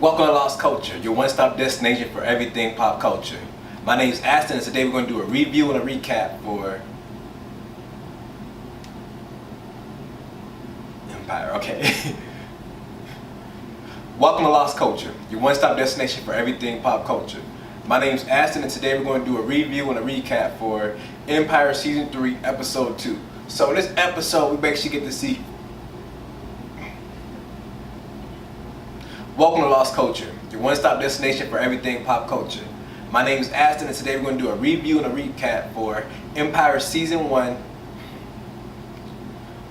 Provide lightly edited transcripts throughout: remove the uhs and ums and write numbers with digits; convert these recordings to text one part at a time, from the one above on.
Welcome to Lost Culture, your one-stop destination for everything pop culture. My name is Aston, and today we're going to do a review and a recap for Empire. Okay. Welcome to Lost Culture, your one-stop destination for everything pop culture. My name is Aston, and today we're going to do a review and a recap for Empire Season 3, Episode 2. So in this episode, we basically get to see Welcome to Lost Culture, your one-stop destination for everything pop culture. My name is Aston, and today we're going to do a review and a recap for Empire Season 1.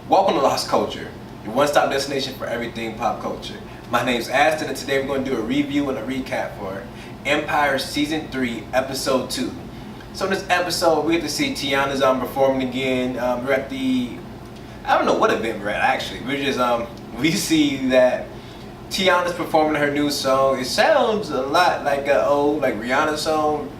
Welcome to Lost Culture, your one-stop destination for everything pop culture. My name is Aston, and today we're going to do a review and a recap for Empire Season 3, Episode 2. So in this episode, we get to see Tiana's performing again. We're at the, I don't know what event we're at actually. We're just, we see that Tiana's performing her new song. It sounds a lot like an old Rihanna song.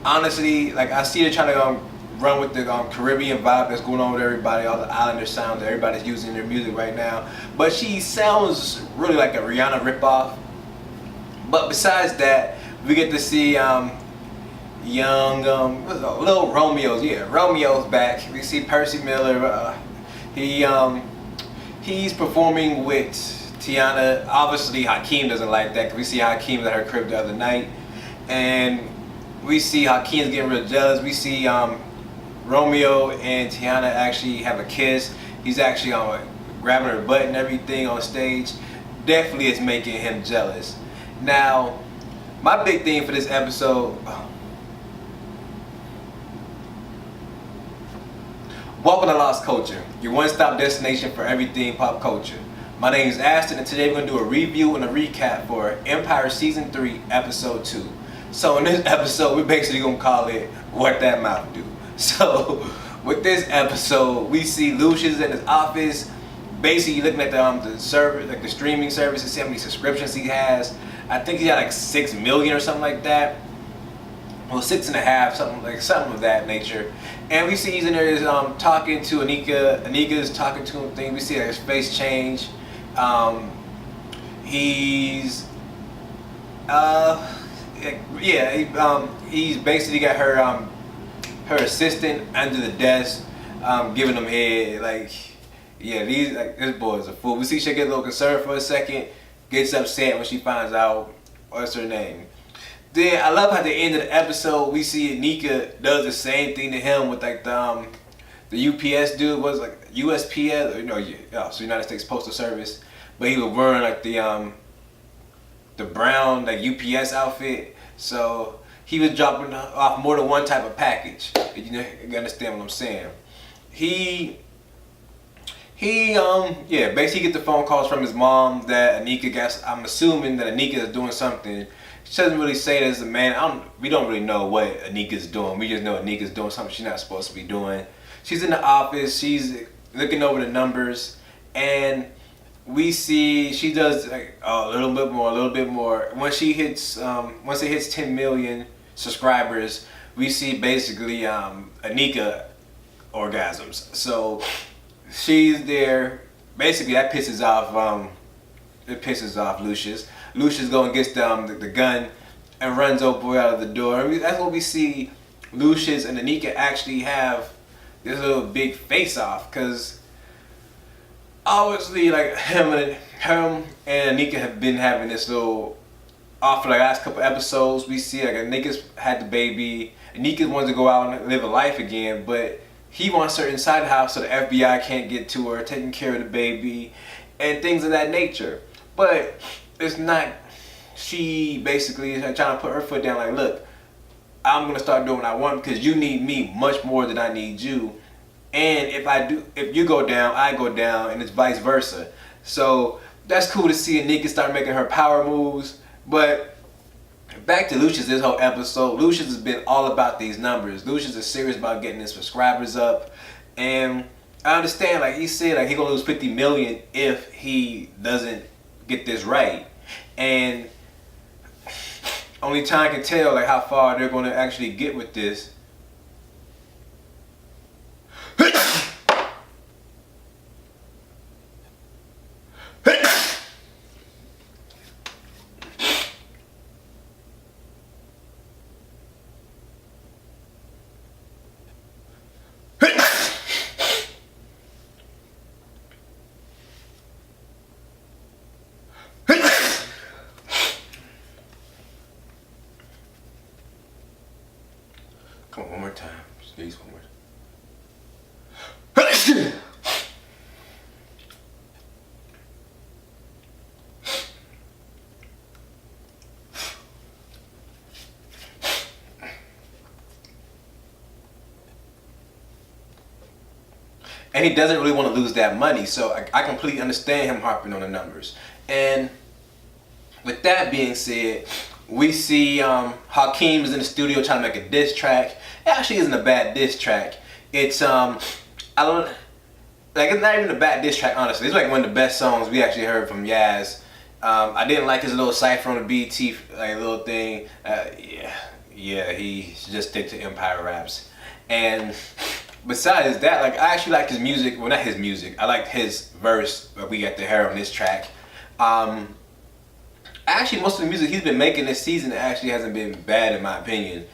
Honestly, I see her trying to run with the Caribbean vibe that's going on with everybody, all the Islander sounds that everybody's using in their music right now. But she sounds really like a Rihanna ripoff. But besides that, we get to see young little Romeo's. Yeah, Romeo's back. We see Percy Miller. He's performing with Tiana. Obviously Hakeem doesn't like that because we see Hakeem at her crib the other night, and we see Hakeem's getting real jealous. We see Romeo and Tiana actually have a kiss. He's actually grabbing her butt and everything on stage. Definitely is making him jealous. Now, my big thing for this episode, welcome to Lost Culture, your one-stop destination for everything pop culture. My name is Aston, and today we're going to do a review and a recap for Empire Season 3, Episode 2. So in this episode, we're basically going to call it What That Mouth Do. So with this episode, we see Lucius in his office, basically looking at the server, the streaming service, and see how many subscriptions he has. I think he got 6 million or something like that. Well, 6.5, something of that nature. And we see he's in there talking to Anika. Anika's talking to him. We see his face change. He's basically got her assistant under the desk, giving him head. This boy is a fool. We see she get a little concerned for a second, gets upset when she finds out what's her name. Then I love how at the end of the episode we see Anika does the same thing to him with the UPS dude was USPS, so United States Postal Service, but he was wearing the brown UPS outfit, so he was dropping off more than one type of package. You understand what I'm saying? He basically get the phone calls from his mom that Anika got. I'm assuming that Anika is doing something. She doesn't really say it as a man. We don't really know what Anika's doing. We just know Anika's doing something she's not supposed to be doing. She's in the office. She's looking over the numbers, and we see she does a little bit more. Once it hits 10 million subscribers, we see basically Anika orgasms. So she's there. Basically, that pisses off Lucius. Lucius goes and gets the gun and runs over out of the door. That's what we see. Lucius and Anika actually have this little big face-off, because obviously him and Anika have been having this little off for the last couple episodes. We see Anika's had the baby. Anika wants to go out and live a life again, but he wants her inside the house so the FBI can't get to her, taking care of the baby and things of that nature. But it's not. She basically is trying to put her foot down. Look, I'm gonna start doing what I want because you need me much more than I need you. And if you go down, I go down, and it's vice versa. So that's cool to see Anika start making her power moves. But back to Lucius this whole episode. Lucius has been all about these numbers. Lucius is serious about getting his subscribers up. And I understand, he said, he gonna lose 50 million if he doesn't get this right. And only time can tell how far they're gonna actually get with this. Come on, one more time. Squeeze one more time. And he doesn't really want to lose that money, so I completely understand him harping on the numbers. And with that being said, we see Hakeem is in the studio trying to make a diss track. It actually isn't a bad diss track. It's I don't like it's not even a bad diss track, honestly. It's like one of the best songs we actually heard from Yaz. I didn't like his little cipher on the BT like little thing. Yeah, he just stick to Empire raps. And besides that, like I actually like his music. Well, not his music. I liked his verse that we got to hear on this track. Actually, most of the music he's been making this season actually hasn't been bad in my opinion,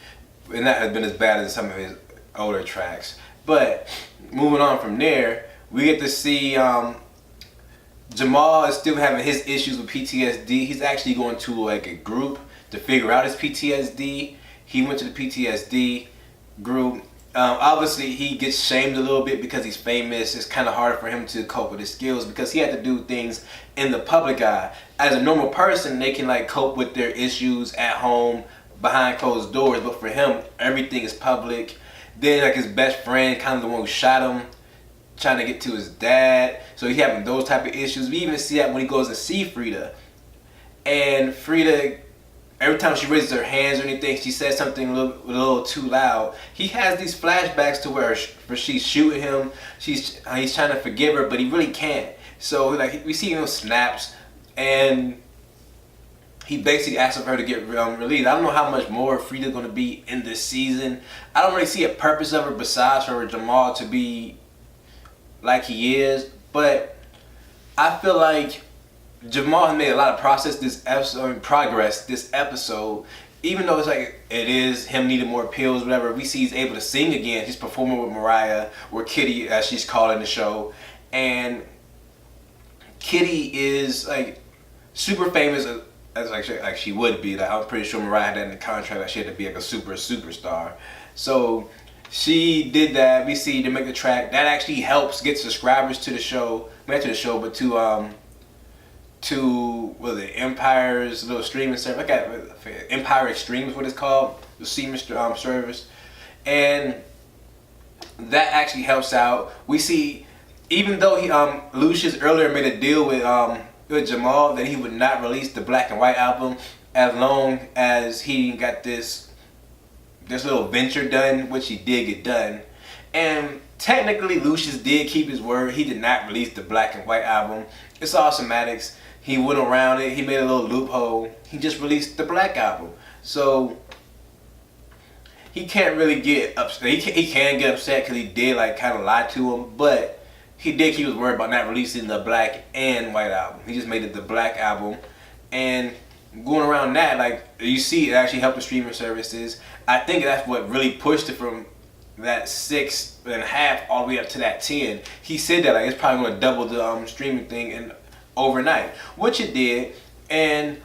and that has been as bad as some of his older tracks. But moving on from there, we get to see Jamal is still having his issues with PTSD. He's actually going to like a group to figure out his PTSD. He went to the PTSD group. Obviously, he gets shamed a little bit because he's famous. It's kind of hard for him to cope with his skills because he had to do things in the public eye. As a normal person, they can like cope with their issues at home behind closed doors, but for him, everything is public. Then like his best friend, kind of the one who shot him, trying to get to his dad. So he's having those type of issues. We even see that when he goes to see Frida. And Frida, every time she raises her hands or anything, she says something a little too loud. He has these flashbacks to where she's shooting him. He's trying to forgive her, but he really can't. So like we see him snaps, and he basically asks for her to get released. I don't know how much more Frida's going to be in this season. I don't really see a purpose of her besides for Jamal to be like he is, but I feel like Jamal has made a lot of progress this episode. Even though it's like it is him needing more pills, whatever. We see he's able to sing again. He's performing with Mariah, or Kitty, as she's calling the show, and Kitty is like super famous, as like she would be. Like I'm pretty sure Mariah had that in the contract. Like she had to be like a superstar. So she did that. We see to make the track that actually helps get subscribers to the show. Not to the show, but to the Empire's little streaming service. I got Empire Extreme is what it's called, the streaming service, and that actually helps out. We see, even though Lucius earlier made a deal with Jamal that he would not release the Black and White album as long as he got this little venture done, which he did get done. And technically Lucius did keep his word. He did not release the Black and White album. It's all semantics. He went around it. He made a little loophole. He just released the Black album. So he can't really get upset. He can get upset because he did like kind of lie to him, but he did keep his word about not releasing the Black and White album. He just made it the Black album. And going around that, like you see, it actually helped the streaming services. I think that's what really pushed it from that 6.5 all the way up to that 10. He said that like it's probably going to double the streaming thing in overnight, which it did. And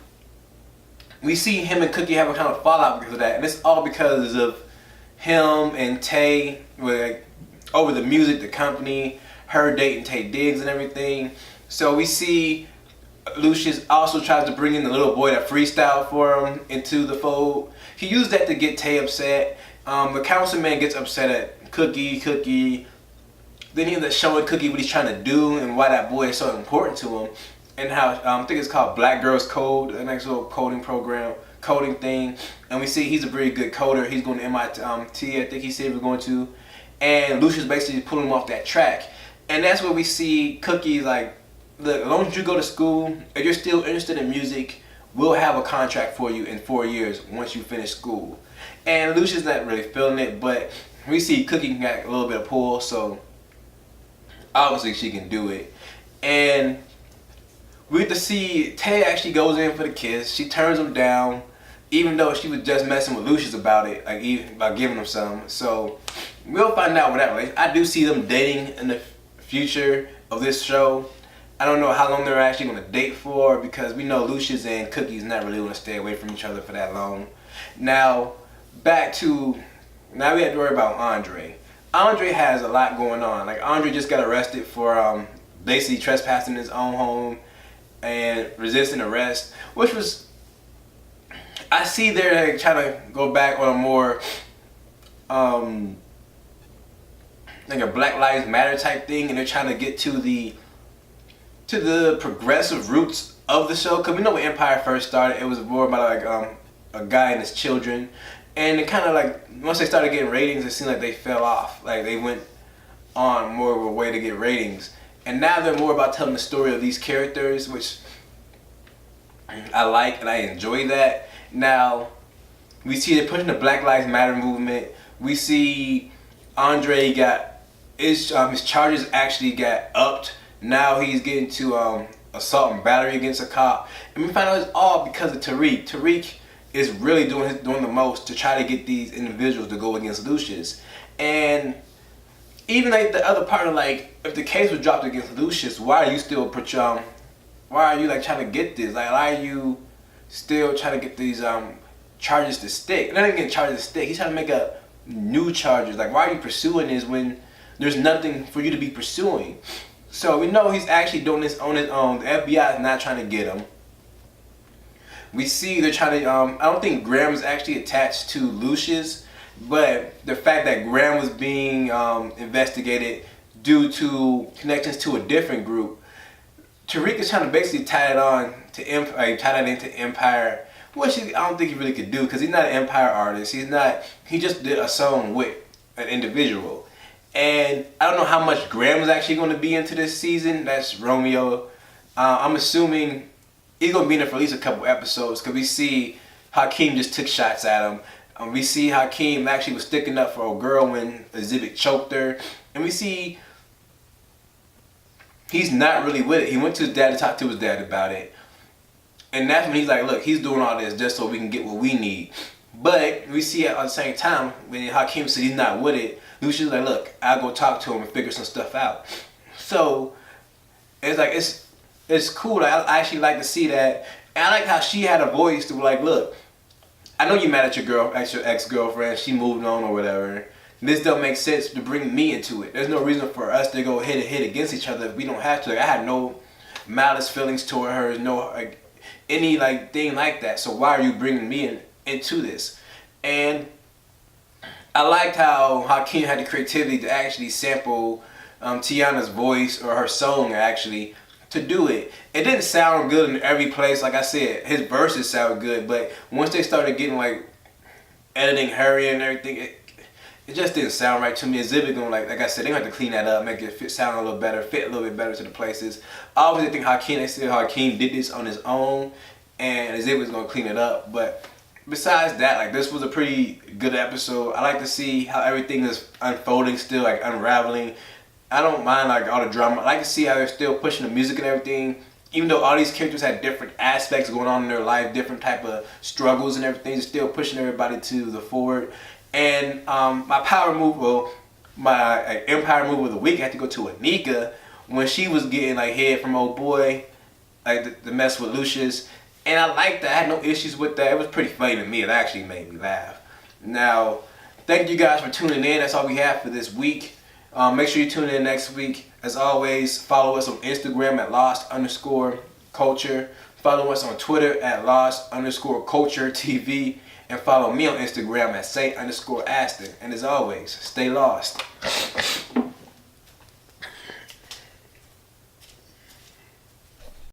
we see him and Cookie have a kind of fallout because of that, and it's all because of him and Tay over the music, the company, her dating Tay Diggs and everything. So we see Lucius also tries to bring in the little boy that freestyled for him into the fold. He used that to get Tay upset. The councilman gets upset at Cookie. Then he ends up showing Cookie what he's trying to do and why that boy is so important to him, and how I think it's called Black Girls Code, the next little coding thing. And we see he's a very good coder. He's going to MIT, I think he said he was going to. And Lucius basically pulling him off that track. And that's where we see Cookie like, look, as long as you go to school, if you're still interested in music, we'll have a contract for you in 4 years once you finish school. And Lucius not really feeling it, but we see Cookie got a little bit of pull, so obviously she can do it. And we get to see Tay actually goes in for the kiss. She turns him down, even though she was just messing with Lucius about it, like even by giving him some. So we'll find out what that relates. I do see them dating in the future of this show. I don't know how long they're actually going to date for, because we know Lucius and Cookie's not really going to stay away from each other for that long. Now, back to Now we have to worry about Andre. Andre has a lot going on. Like Andre just got arrested for basically trespassing in his own home and resisting arrest, which was, I see they're like trying to go back on a more like a Black Lives Matter type thing, and they're trying to get to the progressive roots of the show. Cause we know when Empire first started, it was more about like a guy and his children, and it kind of like once they started getting ratings, it seemed like they fell off. Like they went on more of a way to get ratings, and now they're more about telling the story of these characters, which I like and I enjoy that. Now we see they're pushing the Black Lives Matter movement. We see Andre got his charges actually got upped. Now he's getting to assault and battery against a cop, and we find out it's all because of Tariq. Tariq is really doing the most to try to get these individuals to go against Lucius. And even like the other part of like, if the case was dropped against Lucius, why are you still why are you like trying to get this? Like, why are you still trying to get these charges to stick? Not even getting charges to stick. He's trying to make up new charges. Like, why are you pursuing this when there's nothing for you to be pursuing? So we know he's actually doing this on his own. The FBI is not trying to get him. We see they're trying to, I don't think Graham is actually attached to Lucius, but the fact that Graham was being investigated due to connections to a different group, Tariq is trying to basically tie that into Empire, which I don't think he really could do because he's not an Empire artist. He just did a song with an individual. And I don't know how much Graham is actually going to be into this season. That's Romeo. I'm assuming he's going to be in it for at least a couple episodes because we see Hakeem just took shots at him. We see Hakeem actually was sticking up for a girl when Exhibit choked her. And we see he's not really with it. He went to his dad to talk to his dad about it. And that's when he's like, look, he's doing all this just so we can get what we need. But we see at the same time, when Hakeem said he's not with it, Lucius like, look, I'll go talk to him and figure some stuff out. So it's like, it's cool. I actually like to see that. And I like how she had a voice to be like, look, I know you're mad at your ex-girlfriend, she moved on or whatever. This don't make sense to bring me into it. There's no reason for us to go hit against each other if we don't have to. Like, I had no malice feelings toward her, no like any like thing like that. So why are you bringing me into this? And I liked how Hakeem had the creativity to actually sample Tiana's voice or her song actually to do it. It didn't sound good in every place. Like I said, his verses sound good, but once they started getting like editing her and everything, it just didn't sound right to me. Exhibit gonna like I said, they gonna have to clean that up, make it sound a little better, fit a little bit better to the places. I obviously think Hakeem did this on his own, and Exhibit's gonna clean it up. But besides that, like this was a pretty good episode. I like to see how everything is unfolding, still like unraveling. I don't mind like all the drama. I like to see how they're still pushing the music and everything. Even though all these characters had different aspects going on in their life, different type of struggles and everything, they're still pushing everybody to the forward. And my power move, well, my Empire move of the week, I had to go to Anika when she was getting like head from old boy, like the mess with Lucius. And I liked that. I had no issues with that. It was pretty funny to me. It actually made me laugh. Now, thank you guys for tuning in. That's all we have for this week. Make sure you tune in next week. As always, follow us on Instagram at lost_culture. Follow us on Twitter at lost_culture TV. And follow me on Instagram at Saint_Aston. And as always, stay lost.